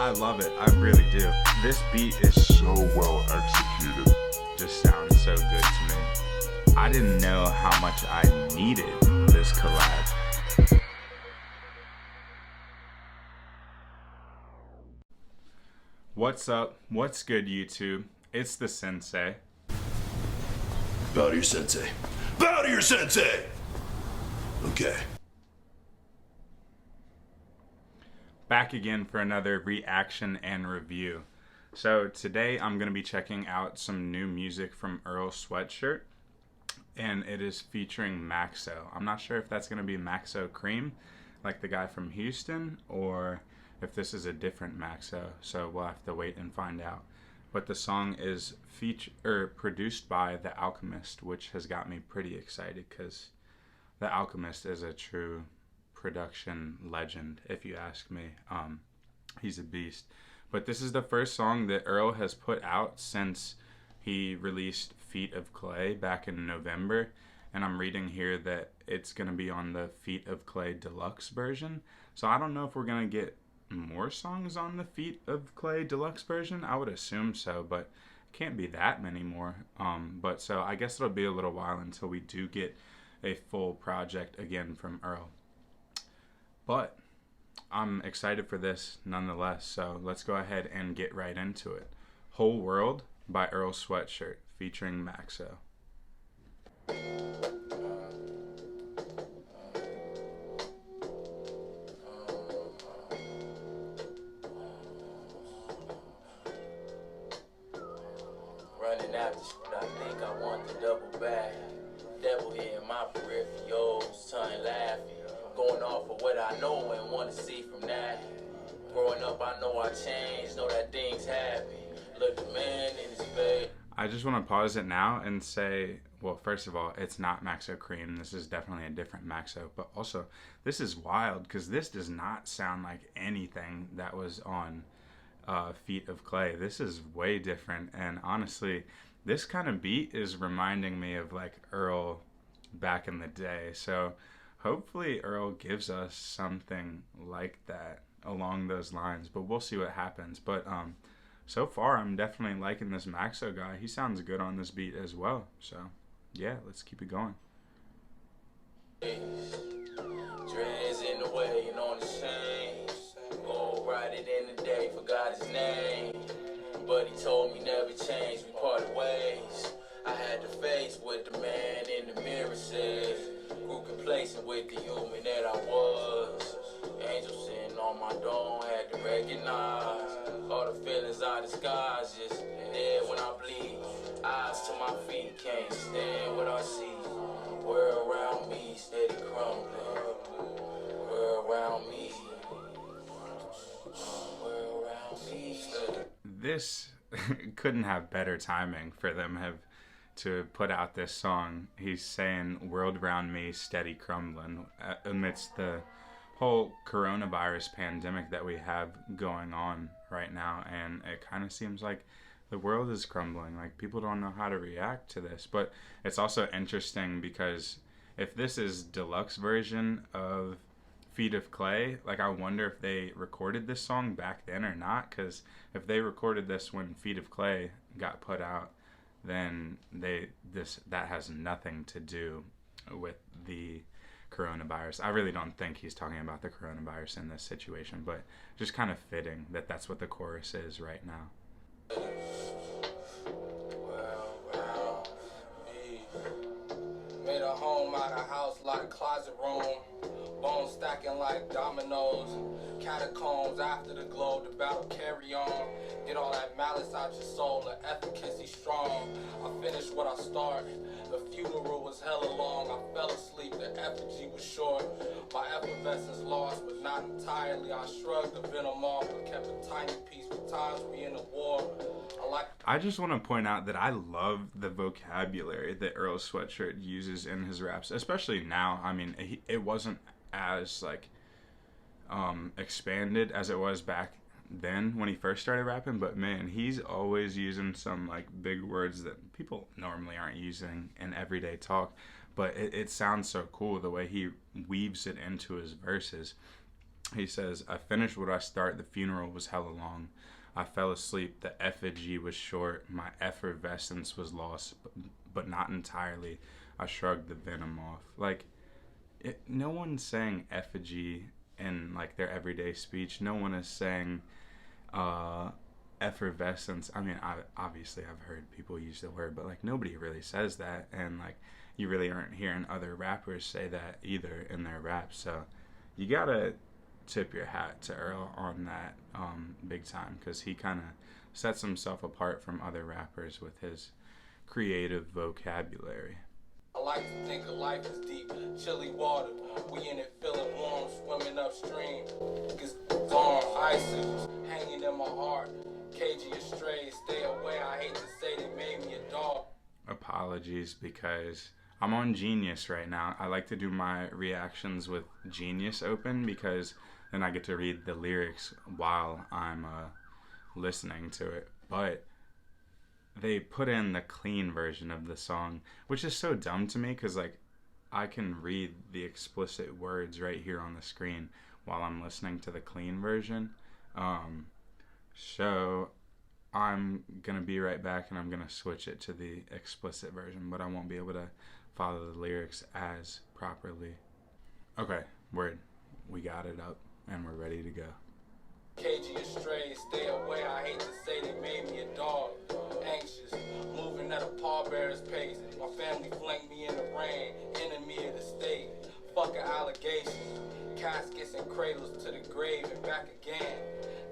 I love it. I really do. This beat is so well executed. Just sounds so good to me. I didn't know how much I needed this collab. What's up? What's good, YouTube? It's the Sensei. Bow to your sensei. Bow to your sensei! Okay. Back again for another reaction and review. So today I'm going to be checking out some new music from Earl Sweatshirt, and it is featuring Maxo. I'm not sure if that's going to be Maxo Cream, like the guy from Houston, or if this is a different Maxo, so we'll have to wait and find out. But the song is produced by The Alchemist, which has got me pretty excited because The Alchemist is a true production legend, if you ask me. He's a beast. But this is the first song that Earl has put out since he released Feet of Clay back in November, and I'm reading here that it's going to be on the Feet of Clay Deluxe version. So I don't know if we're going to get more songs on the Feet of Clay Deluxe version. I would assume so, but can't be that many more. But so I guess it'll be a little while until we do get a full project again from Earl. But I'm excited for this nonetheless, so let's go ahead and get right into it. Whole World by Earl Sweatshirt featuring Maxo. Running after shit, I think I want the double back. Devil here in my peripherals, tongue laughing. Going off of what I know and want to see from that. Growing up, I know I changed, know that things happen. Look the man in his bed. I just want to pause it now and say, well, first of all, it's not Maxo Cream. This is definitely a different Maxo. But also, this is wild because this does not sound like anything that was on Feet of Clay. This is way different. And honestly, this kind of beat is reminding me of like Earl back in the day. So hopefully Earl gives us something like that along those lines, but we'll see what happens. But so far I'm definitely liking this Maxo guy. He sounds good on this beat as well. So yeah, let's keep it going. Dreads in the way and on the chain. Go ride it in the day, forgot his name. But he told me never change, we parted ways. I had to face what the man in the mirror said. Grew complacent with the human that I was. Angel sitting on my dome, had to recognize all the feelings I disguise. Just there when I bleed, eyes to my feet, can't stand what I see. World around me, steady crumbling. World around me. World around me, steady. This couldn't have better timing for them to put out this song. He's saying world around me steady crumbling amidst the whole coronavirus pandemic that we have going on right now, and it kind of seems like the world is crumbling. Like, people don't know how to react to this. But it's also interesting because if this is deluxe version of Feet of Clay, like, I wonder if they recorded this song back then or not, because if they recorded this when Feet of Clay got put out, then that has nothing to do with the coronavirus. I really don't think he's talking about the coronavirus in this situation, but just kind of fitting that that's what the chorus is right now. Made a home out of house, lot of closet room. Bones stacking like dominoes. Catacombs after the globe, the battle carry on. Get all that malice out your soul, the efficacy strong. I finished what I started. The funeral was hella long. I fell asleep, the effigy was short. My effervescence lost, but not entirely. I shrugged the venom off, but kept a tiny piece for times we in a war. I just want to point out that I love the vocabulary that Earl Sweatshirt uses in his raps, especially now. I mean, it wasn't as like expanded as it was back then when he first started rapping, but man, he's always using some like big words that people normally aren't using in everyday talk, but it sounds so cool the way he weaves it into his verses. He says, I finished what I start, the funeral was hella long. I fell asleep, the effigy was short, my effervescence was lost, but not entirely. I shrugged the venom off. Like, no one's saying effigy in, like, their everyday speech. No one is saying, effervescence. I mean, obviously I've heard people use the word, but, like, nobody really says that, and, like, you really aren't hearing other rappers say that either in their raps, so you gotta tip your hat to Earl on that big time, because he kind of sets himself apart from other rappers with his creative vocabulary. I like to think of life as deep, chilly water. We in it feeling warm, swimming upstream. It's gone, icicles hanging in my heart. Cagey astray, stay away. I hate to say they made me a dog. Apologies, because I'm on Genius right now. I like to do my reactions with Genius open, because then I get to read the lyrics while I'm listening to it. But they put in the clean version of the song, which is so dumb to me, because, like, I can read the explicit words right here on the screen while I'm listening to the clean version. So I'm gonna be right back, and I'm gonna switch it to the explicit version, but I won't be able to follow the lyrics as properly. Okay, word. We got it up, and we're ready to go. Cagey astray, stay away. I hate to say they made me a dog. Anxious, moving at a pallbearer's pace. My family flanked me in the rain, enemy of the state. Fucking allegations, caskets and cradles to the grave and back again.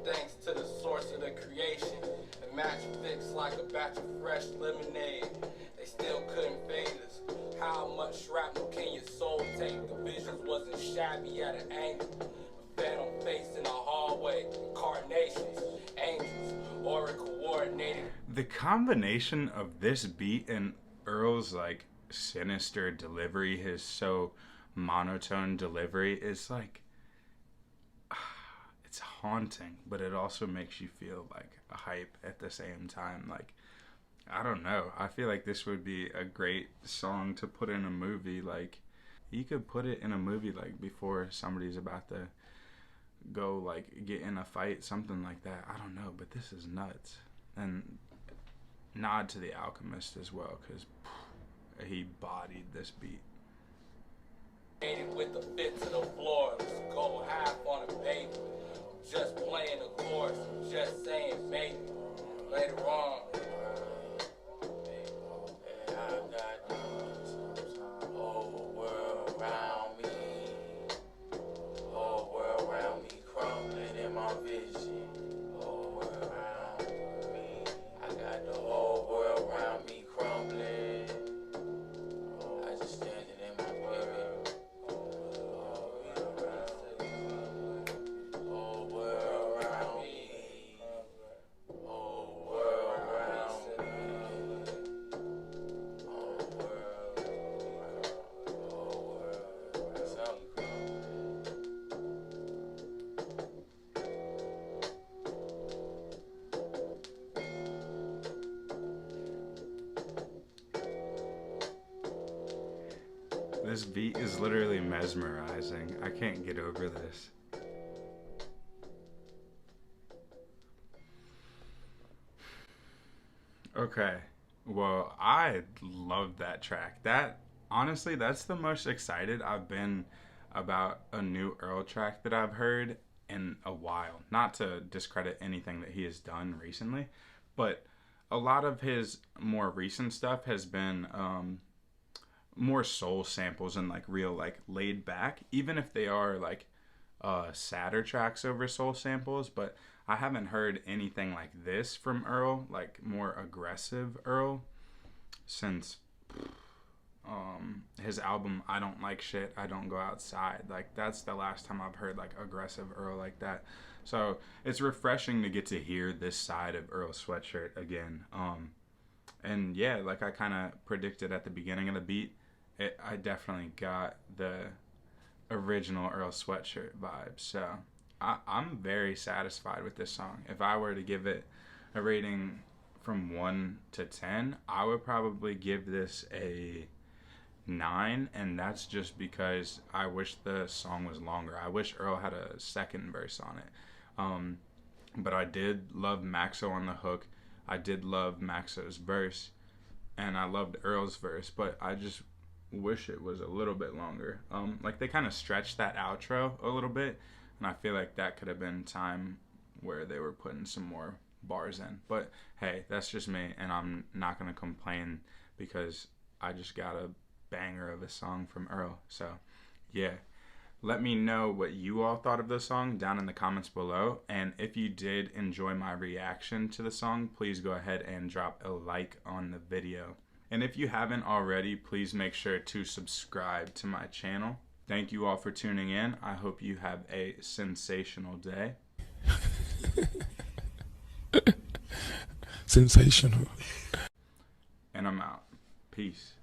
Thanks to the source of the creation, the match fixed like a batch of fresh lemonade. They still couldn't fade us. How much shrapnel can your soul take? The visions wasn't shabby at an angle. Phantom face in the hallway, incarnations, angels, aura coordinated. The combination of this beat and Earl's, like, sinister delivery, his so monotone delivery, is like, it's haunting, but it also makes you feel like a hype at the same time. Like, I don't know. I feel like this would be a great song to put in a movie. Like, you could put it in a movie, like, before somebody's about to go, like, get in a fight, something like that. I don't know, but this is nuts. And nod to The Alchemist as well, because he bodied this beat. With the fit to the floor, let's go half on a baby. Just playing the chorus, just saying maybe. Later on, I got the whole world around me. Whole world around me crumbling in my vision. Whole world around me. I got the whole world around me crumbling. I just standing in my baby. Whole world around me. Whole world around me. Whole world. Whole world around me. This beat is literally mesmerizing. I can't get over this. Okay. Well, I love that track. That, honestly, that's the most excited I've been about a new Earl track that I've heard in a while. Not to discredit anything that he has done recently, but a lot of his more recent stuff has been more soul samples and, like, real, like, laid back, even if they are, like, sadder tracks over soul samples. But I haven't heard anything like this from Earl, like more aggressive Earl, since his album I Don't Like Shit, I Don't Go Outside. Like, that's the last time I've heard, like, aggressive Earl like that. So it's refreshing to get to hear this side of Earl Sweatshirt again. And yeah, like I kind of predicted at the beginning of the beat, I definitely got the original Earl Sweatshirt vibe. So I'm very satisfied with this song. If I were to give it a rating from 1 to 10, I would probably give this a 9, and that's just because I wish the song was longer. I wish Earl had a second verse on it. But I did love Maxo on the hook. I did love Maxo's verse, and I loved Earl's verse, but I just wish it was a little bit longer. Like they kind of stretched that outro a little bit, and I feel like that could have been time where they were putting some more bars in. But hey, that's just me, and I'm not gonna complain because I just got a banger of a song from Earl. So yeah, let me know what you all thought of the song down in the comments below, and if you did enjoy my reaction to the song, please go ahead and drop a like on the video. And if you haven't already, please make sure to subscribe to my channel. Thank you all for tuning in. I hope you have a sensational day. Sensational. And I'm out. Peace.